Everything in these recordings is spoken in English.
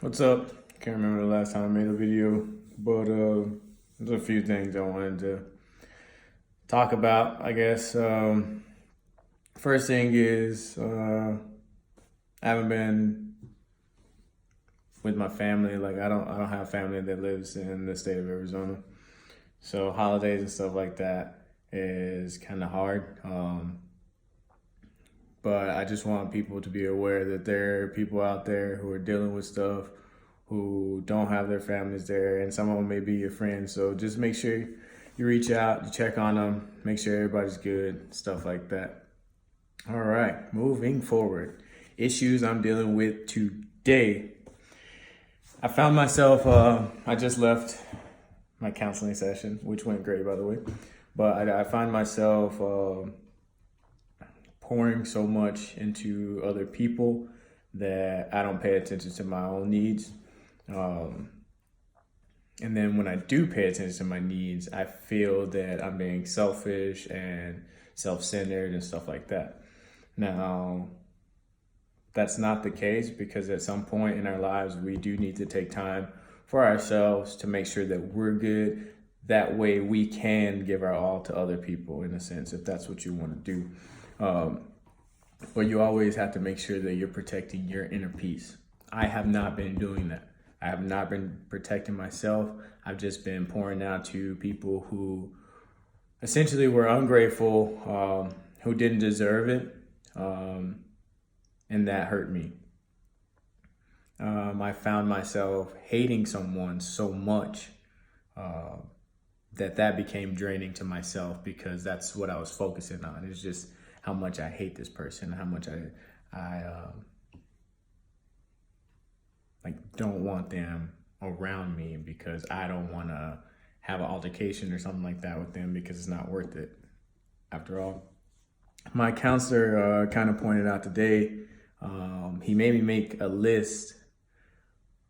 What's up? Can't remember the last time I made a video, but there's a few things I wanted to talk about, I guess. First thing is I haven't been with my family. Like I don't have family that lives in the state of Arizona. So holidays and stuff like that is kind of hard. But I just want people to be aware that there are people out there who are dealing with stuff, who don't have their families there, and some of them may be your friends. So just make sure you reach out, you check on them, make sure everybody's good, stuff like that. All right, moving forward. Issues I'm dealing with today. I found myself, I just left my counseling session, which went great, by the way. But I find myself pouring so much into other people that I don't pay attention to my own needs. And then when I do pay attention to my needs, I feel that I'm being selfish and self-centered and stuff like that. Now, that's not the case because at some point in our lives, we do need to take time for ourselves to make sure that we're good. That way we can give our all to other people in a sense, if that's what you want to do. But you always have to make sure that you're protecting your inner peace. I have not been doing that. I have not been protecting myself. I've just been pouring out to people who essentially were ungrateful, who didn't deserve it, and that hurt me. I found myself hating someone so much that became draining to myself because that's what I was focusing on. It's just how much I hate this person, how much I like don't want them around me because I don't want to have an altercation or something like that with them because it's not worth it. After all, my counselor kind of pointed out today. He made me make a list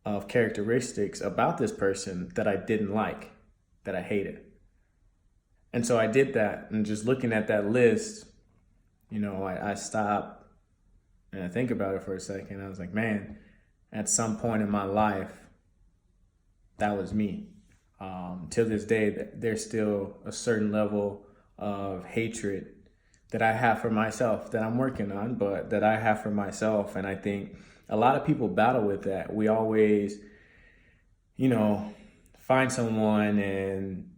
of characteristics about this person that I didn't like, that I hated. And so I did that, and just looking at that list, I stopped and I think about it for a second. I was like, man, at some point in my life, that was me. Till this day, there's still a certain level of hatred that I have for myself that I'm working on, but that I have for myself. And I think a lot of people battle with that. We always, find someone, and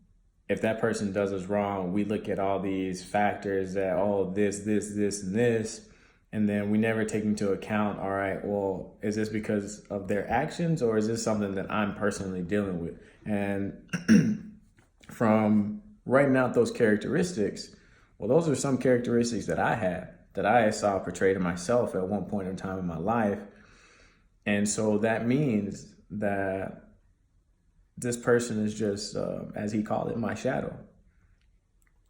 if that person does us wrong, we look at all these factors that, oh, this, and this. And then we never take into account, all right, well, is this because of their actions or is this something that I'm personally dealing with? And from writing out those characteristics, well, those are some characteristics that I had, that I saw portrayed in myself at one point in time in my life. And so that means that this person is just, as he called it, my shadow.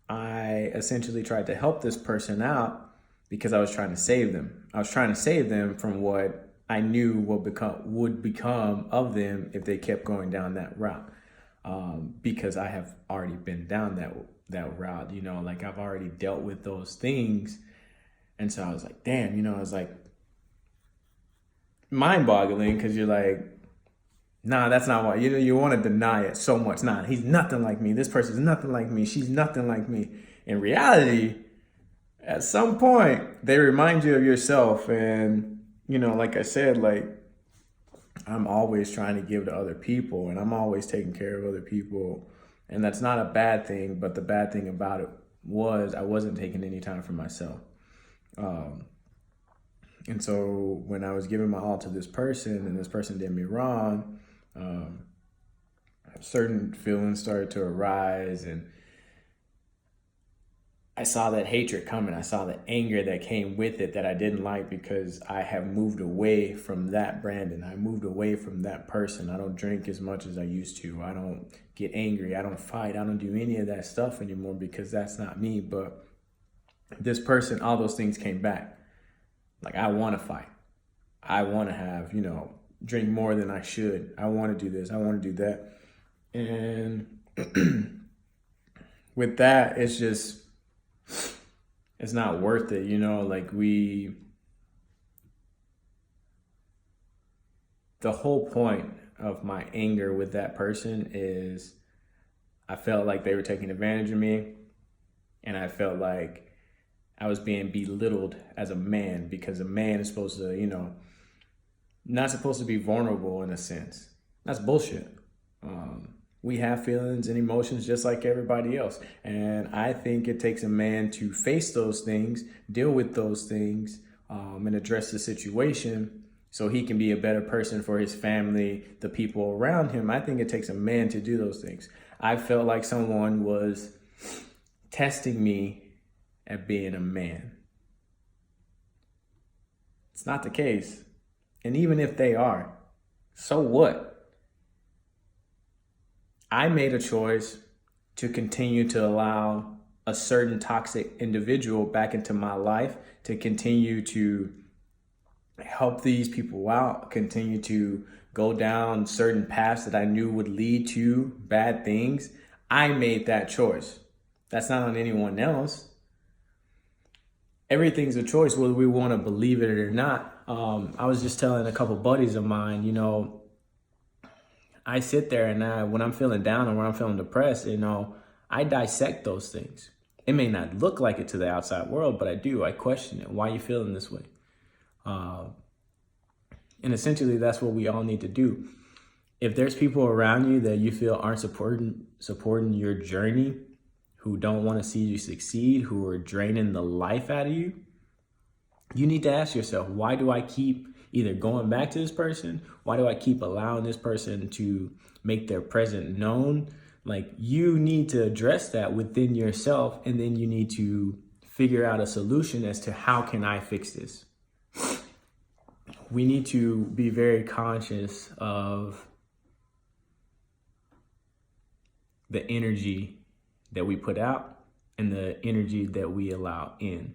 I essentially tried to help this person out because I was trying to save them. I was trying to save them from what I knew would become of them if they kept going down that route. Because I have already been down that route, like I've already dealt with those things. And so I was like, damn, I was like mind boggling because you're like, nah, that's not why. You want to deny it so much. Nah, he's nothing like me. This person's nothing like me. She's nothing like me. In reality, at some point, they remind you of yourself. And, like I said, like I'm always trying to give to other people and I'm always taking care of other people. And that's not a bad thing. But the bad thing about it was I wasn't taking any time for myself. And so when I was giving my all to this person and this person did me wrong, certain feelings started to arise, and I saw that hatred coming. I saw the anger that came with it that I didn't like because I have moved away from that Brandon. I moved away from that person. I don't drink as much as I used to. I don't get angry. I don't fight. I don't do any of that stuff anymore because that's not me. But this person, all those things came back. Like I want to fight. I want to have, drink more than I should. I want to do this. I want to do that. And with that, it's not worth it, like the whole point of my anger with that person is I felt like they were taking advantage of me, and I felt like I was being belittled as a man, because a man is supposed to, not supposed to be vulnerable in a sense. That's bullshit. We have feelings and emotions just like everybody else. And I think it takes a man to face those things, deal with those things, and address the situation so he can be a better person for his family, the people around him. I think it takes a man to do those things. I felt like someone was testing me at being a man. It's not the case. And even if they are, so what? I made a choice to continue to allow a certain toxic individual back into my life, to continue to help these people out, continue to go down certain paths that I knew would lead to bad things. I made that choice. That's not on anyone else. Everything's a choice, whether we want to believe it or not. I was just telling a couple buddies of mine, I sit there and when I'm feeling down or when I'm feeling depressed, I dissect those things. It may not look like it to the outside world, but I do. I question it. Why are you feeling this way? And essentially, that's what we all need to do. If there's people around you that you feel aren't supporting your journey, who don't want to see you succeed, who are draining the life out of you, you need to ask yourself, why do I keep either going back to this person? Why do I keep allowing this person to make their presence known? Like, you need to address that within yourself, and then you need to figure out a solution as to how can I fix this? We need to be very conscious of the energy that we put out and the energy that we allow in.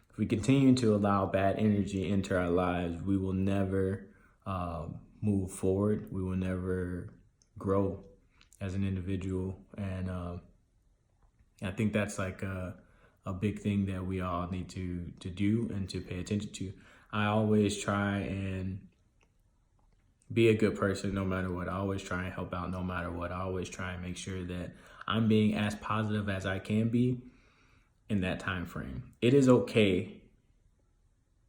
If we continue to allow bad energy into our lives, we will never move forward. We will never grow as an individual. And I think that's like a big thing that we all need to do and to pay attention to. I always try and be a good person no matter what. I always try and help out no matter what. I always try and make sure that I'm being as positive as I can be in that time frame. It is okay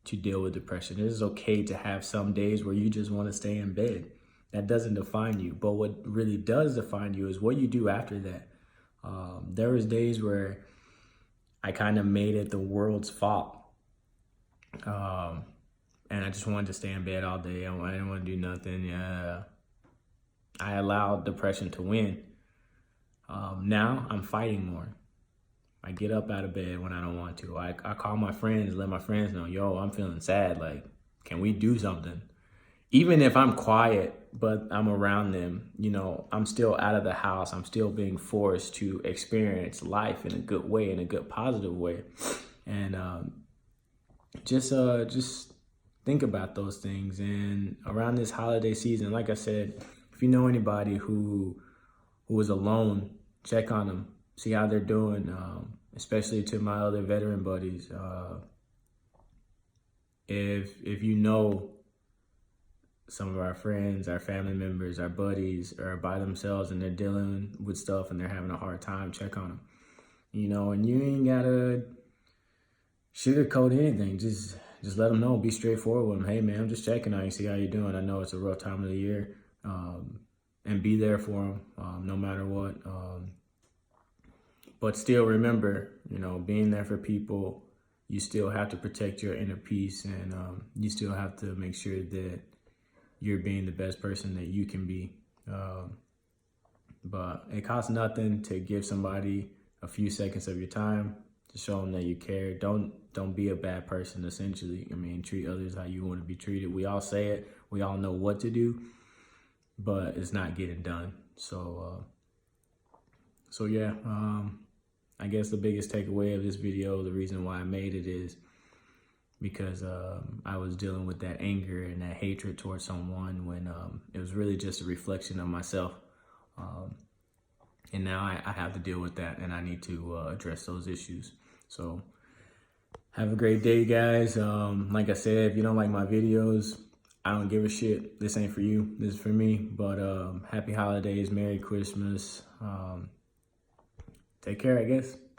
to deal with depression. It is okay to have some days where you just want to stay in bed. That doesn't define you. But what really does define you is what you do after that. There was days where I kind of made it the world's fault. And I just wanted to stay in bed all day. I didn't want to do nothing. I allowed depression to win. Now I'm fighting more. I get up out of bed when I don't want to. I call my friends, let my friends know, yo, I'm feeling sad. Like, can we do something? Even if I'm quiet, but I'm around them, I'm still out of the house. I'm still being forced to experience life in a good way, in a good, positive way. And just think about those things. And around this holiday season, like I said, if you know anybody who is alone, check on them, see how they're doing, especially to my other veteran buddies. If you know some of our friends, our family members, our buddies are by themselves and they're dealing with stuff and they're having a hard time, check on them. And you ain't gotta sugarcoat anything. Just let them know. Be straightforward with them. Hey, man, I'm just checking on you, see how you're doing. I know it's a rough time of the year. And be there for them no matter what. But still remember, being there for people, you still have to protect your inner peace, and you still have to make sure that you're being the best person that you can be. But it costs nothing to give somebody a few seconds of your time to show them that you care. Don't be a bad person, essentially. Treat others how you want to be treated. We all say it. We all know what to do, but it's not getting done. So yeah, I guess the biggest takeaway of this video, the reason why I made it, is because I was dealing with that anger and that hatred towards someone when it was really just a reflection of myself. And now I have to deal with that, and I need to address those issues. So have a great day, guys. Like I said, if you don't like my videos, I don't give a shit. This ain't for you. This is for me. But happy holidays, Merry Christmas. Take care, I guess.